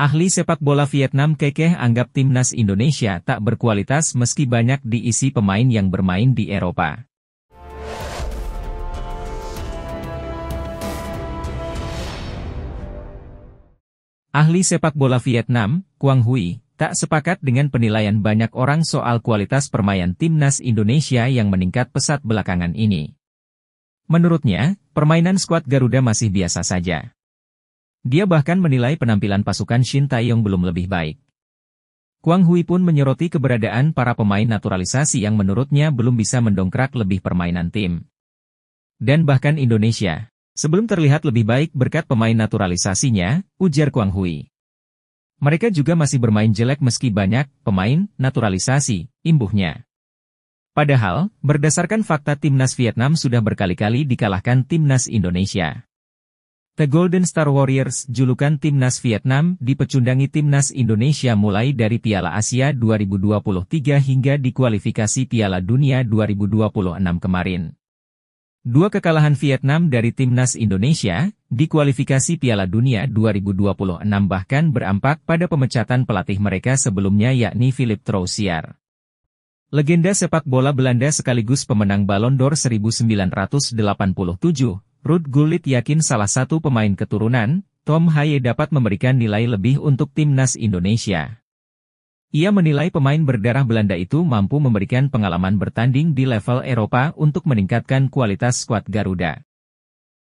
Ahli sepak bola Vietnam kekeh anggap timnas Indonesia tak berkualitas meski banyak diisi pemain yang bermain di Eropa. Ahli sepak bola Vietnam, Quang Huy, tak sepakat dengan penilaian banyak orang soal kualitas permainan timnas Indonesia yang meningkat pesat belakangan ini. Menurutnya, permainan skuad Garuda masih biasa saja. Dia bahkan menilai penampilan pasukan Shin Tae-yong belum lebih baik. Quang Huy pun menyoroti keberadaan para pemain naturalisasi yang menurutnya belum bisa mendongkrak lebih permainan tim. Dan bahkan Indonesia, sebelum terlihat lebih baik berkat pemain naturalisasinya, ujar Quang Huy. Mereka juga masih bermain jelek meski banyak pemain naturalisasi, imbuhnya. Padahal, berdasarkan fakta timnas Vietnam sudah berkali-kali dikalahkan timnas Indonesia. The Golden Star Warriors, julukan timnas Vietnam, dipecundangi timnas Indonesia mulai dari Piala Asia 2023 hingga di kualifikasi Piala Dunia 2026 kemarin. Dua kekalahan Vietnam dari timnas Indonesia, di kualifikasi Piala Dunia 2026 bahkan berampak pada pemecatan pelatih mereka sebelumnya yakni Philip Troussier. Legenda sepak bola Belanda sekaligus pemenang Ballon d'Or 1987, Ruud Gullit yakin salah satu pemain keturunan, Tom Haye dapat memberikan nilai lebih untuk timnas Indonesia. Ia menilai pemain berdarah Belanda itu mampu memberikan pengalaman bertanding di level Eropa untuk meningkatkan kualitas skuad Garuda.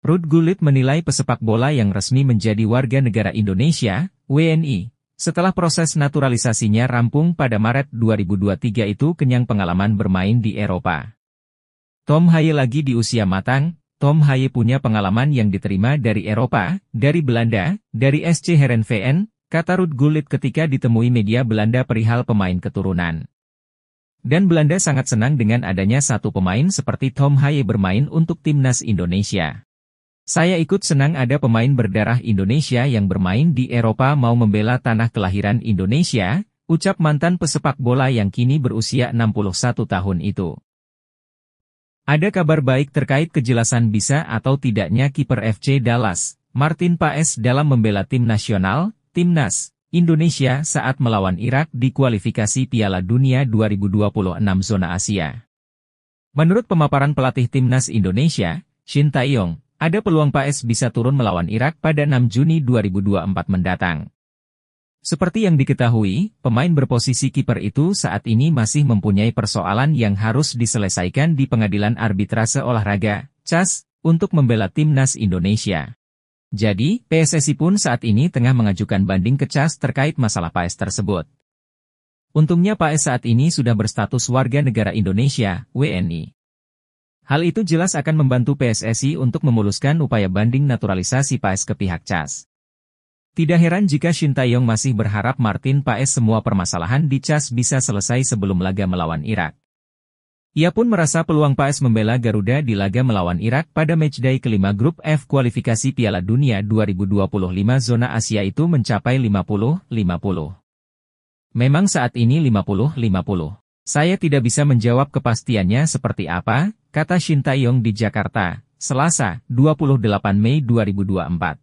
Ruud Gullit menilai pesepak bola yang resmi menjadi warga negara Indonesia, WNI, setelah proses naturalisasinya rampung pada Maret 2023 itu kenyang pengalaman bermain di Eropa. Tom Haye lagi di usia matang. Tom Haye punya pengalaman yang diterima dari Eropa, dari Belanda, dari SC Heerenveen, kata Ruud Gullit ketika ditemui media Belanda perihal pemain keturunan. Dan Belanda sangat senang dengan adanya satu pemain seperti Tom Haye bermain untuk timnas Indonesia. Saya ikut senang ada pemain berdarah Indonesia yang bermain di Eropa mau membela tanah kelahiran Indonesia, ucap mantan pesepak bola yang kini berusia 61 tahun itu. Ada kabar baik terkait kejelasan bisa atau tidaknya kiper FC Dallas, Martin Paes dalam membela tim nasional, timnas Indonesia saat melawan Irak di kualifikasi Piala Dunia 2026 zona Asia. Menurut pemaparan pelatih timnas Indonesia, Shin Tae-yong, ada peluang Paes bisa turun melawan Irak pada 6 Juni 2024 mendatang. Seperti yang diketahui, pemain berposisi kiper itu saat ini masih mempunyai persoalan yang harus diselesaikan di Pengadilan Arbitrase Olahraga, CAS, untuk membela timnas Indonesia. Jadi, PSSI pun saat ini tengah mengajukan banding ke CAS terkait masalah Paes tersebut. Untungnya Paes saat ini sudah berstatus warga negara Indonesia, WNI. Hal itu jelas akan membantu PSSI untuk memuluskan upaya banding naturalisasi Paes ke pihak CAS. Tidak heran jika Shin Tae-yong masih berharap Martin Paes semua permasalahan di CAS bisa selesai sebelum laga melawan Irak. Ia pun merasa peluang Paes membela Garuda di laga melawan Irak pada matchday kelima grup F kualifikasi Piala Dunia 2025 zona Asia itu mencapai 50-50. Memang saat ini 50-50. Saya tidak bisa menjawab kepastiannya seperti apa, kata Shin Tae-yong di Jakarta, Selasa, 28 Mei 2024.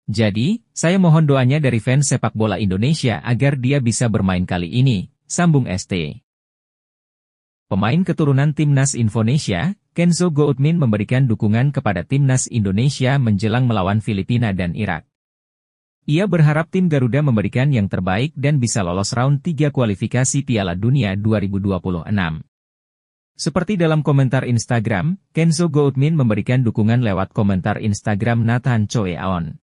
Jadi, saya mohon doanya dari fans sepak bola Indonesia agar dia bisa bermain kali ini, sambung ST. Pemain keturunan timnas Indonesia, Kenzo Goutmin memberikan dukungan kepada timnas Indonesia menjelang melawan Filipina dan Irak. Ia berharap tim Garuda memberikan yang terbaik dan bisa lolos round 3 kualifikasi Piala Dunia 2026. Seperti dalam komentar Instagram, Kenzo Goutmin memberikan dukungan lewat komentar Instagram Nathan Choeaon.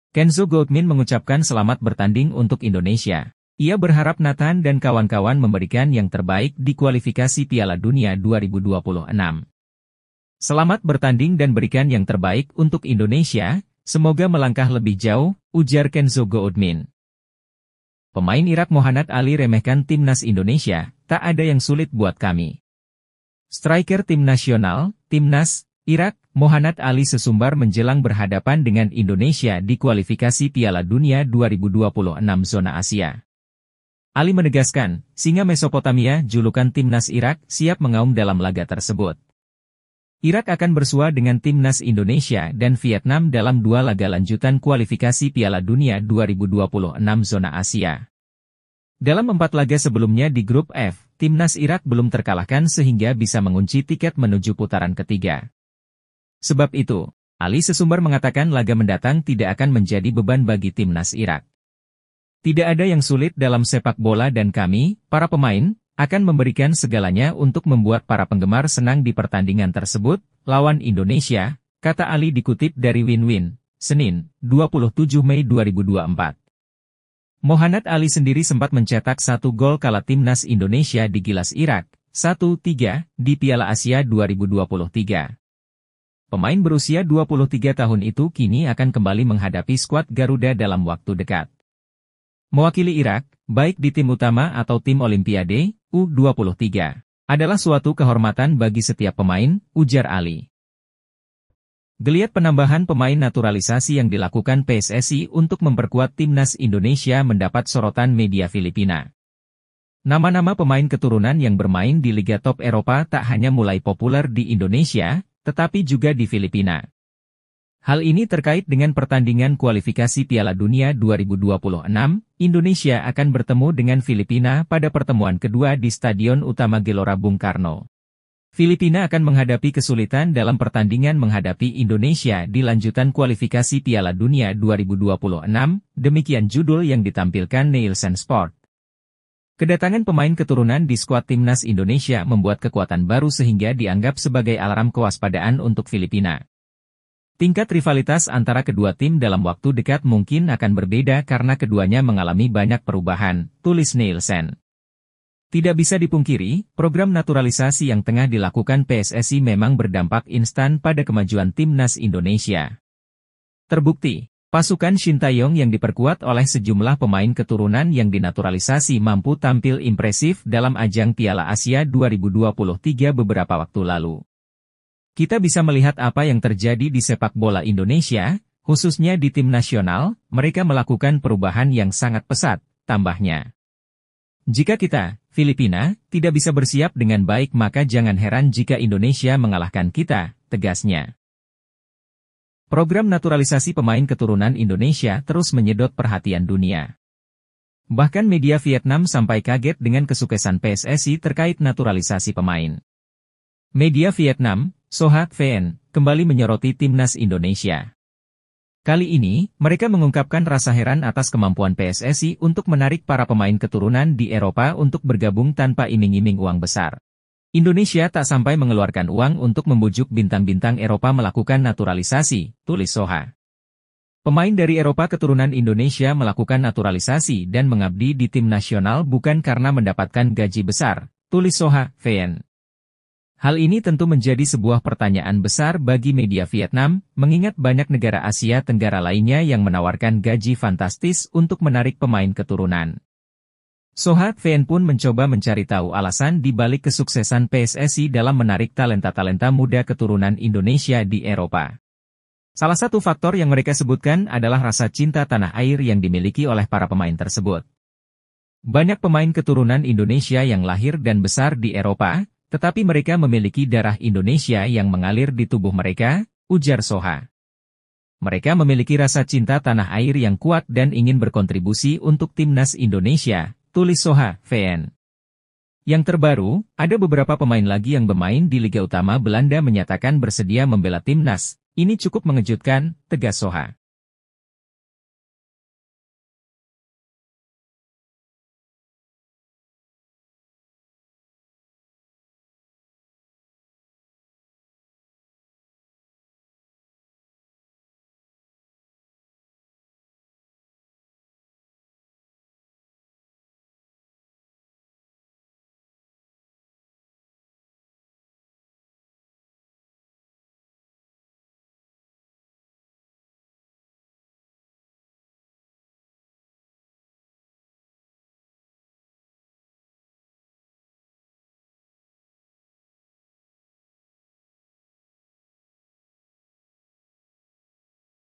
Kenzo Goutmin mengucapkan selamat bertanding untuk Indonesia. Ia berharap Nathan dan kawan-kawan memberikan yang terbaik di kualifikasi Piala Dunia 2026. Selamat bertanding dan berikan yang terbaik untuk Indonesia, semoga melangkah lebih jauh, ujar Kenzo Goutmin. Pemain Irak Mohanad Ali remehkan timnas Indonesia, tak ada yang sulit buat kami. Striker tim nasional, timnas Irak, Mohanad Ali sesumbar menjelang berhadapan dengan Indonesia di kualifikasi Piala Dunia 2026 zona Asia. Ali menegaskan, singa Mesopotamia, julukan timnas Irak, siap mengaum dalam laga tersebut. Irak akan bersua dengan timnas Indonesia dan Vietnam dalam dua laga lanjutan kualifikasi Piala Dunia 2026 zona Asia. Dalam 4 laga sebelumnya di grup F, timnas Irak belum terkalahkan sehingga bisa mengunci tiket menuju putaran ketiga. Sebab itu, Ali Sesumbar mengatakan laga mendatang tidak akan menjadi beban bagi timnas Irak. Tidak ada yang sulit dalam sepak bola dan kami, para pemain, akan memberikan segalanya untuk membuat para penggemar senang di pertandingan tersebut, lawan Indonesia, kata Ali dikutip dari Win-Win, Senin, 27 Mei 2024. Mohanad Ali sendiri sempat mencetak 1 gol kala timnas Indonesia digilas Irak, 1-3, di Piala Asia 2023. Pemain berusia 23 tahun itu kini akan kembali menghadapi skuad Garuda dalam waktu dekat. Mewakili Irak, baik di tim utama atau tim Olimpiade, U23, adalah suatu kehormatan bagi setiap pemain, ujar Ali. Geliat penambahan pemain naturalisasi yang dilakukan PSSI untuk memperkuat timnas Indonesia mendapat sorotan media Filipina. Nama-nama pemain keturunan yang bermain di Liga Top Eropa tak hanya mulai populer di Indonesia, tetapi juga di Filipina. Hal ini terkait dengan pertandingan kualifikasi Piala Dunia 2026, Indonesia akan bertemu dengan Filipina pada pertemuan kedua di Stadion Utama Gelora Bung Karno. Filipina akan menghadapi kesulitan dalam pertandingan menghadapi Indonesia di lanjutan kualifikasi Piala Dunia 2026, demikian judul yang ditampilkan Nielsen Sport. Kedatangan pemain keturunan di skuad timnas Indonesia membuat kekuatan baru sehingga dianggap sebagai alarm kewaspadaan untuk Filipina. Tingkat rivalitas antara kedua tim dalam waktu dekat mungkin akan berbeda karena keduanya mengalami banyak perubahan, tulis Nielsen. Tidak bisa dipungkiri, program naturalisasi yang tengah dilakukan PSSI memang berdampak instan pada kemajuan timnas Indonesia. Terbukti, pasukan Sintayong yang diperkuat oleh sejumlah pemain keturunan yang dinaturalisasi mampu tampil impresif dalam ajang Piala Asia 2023 beberapa waktu lalu. Kita bisa melihat apa yang terjadi di sepak bola Indonesia, khususnya di tim nasional, mereka melakukan perubahan yang sangat pesat, tambahnya. Jika kita, Filipina, tidak bisa bersiap dengan baik maka jangan heran jika Indonesia mengalahkan kita, tegasnya. Program naturalisasi pemain keturunan Indonesia terus menyedot perhatian dunia. Bahkan media Vietnam sampai kaget dengan kesuksesan PSSI terkait naturalisasi pemain. Media Vietnam, Soha VN, kembali menyoroti timnas Indonesia. Kali ini, mereka mengungkapkan rasa heran atas kemampuan PSSI untuk menarik para pemain keturunan di Eropa untuk bergabung tanpa iming-iming uang besar. Indonesia tak sampai mengeluarkan uang untuk membujuk bintang-bintang Eropa melakukan naturalisasi, tulis Soha. Pemain dari Eropa keturunan Indonesia melakukan naturalisasi dan mengabdi di tim nasional bukan karena mendapatkan gaji besar, tulis Soha VN. Hal ini tentu menjadi sebuah pertanyaan besar bagi media Vietnam, mengingat banyak negara Asia Tenggara lainnya yang menawarkan gaji fantastis untuk menarik pemain keturunan. Soha VN pun mencoba mencari tahu alasan di balik kesuksesan PSSI dalam menarik talenta-talenta muda keturunan Indonesia di Eropa. Salah satu faktor yang mereka sebutkan adalah rasa cinta tanah air yang dimiliki oleh para pemain tersebut. Banyak pemain keturunan Indonesia yang lahir dan besar di Eropa, tetapi mereka memiliki darah Indonesia yang mengalir di tubuh mereka, ujar Soha. Mereka memiliki rasa cinta tanah air yang kuat dan ingin berkontribusi untuk timnas Indonesia, tulis Soha VN. Yang terbaru, ada beberapa pemain lagi yang bermain di Liga Utama Belanda menyatakan bersedia membela timnas. Ini cukup mengejutkan, tegas Soha.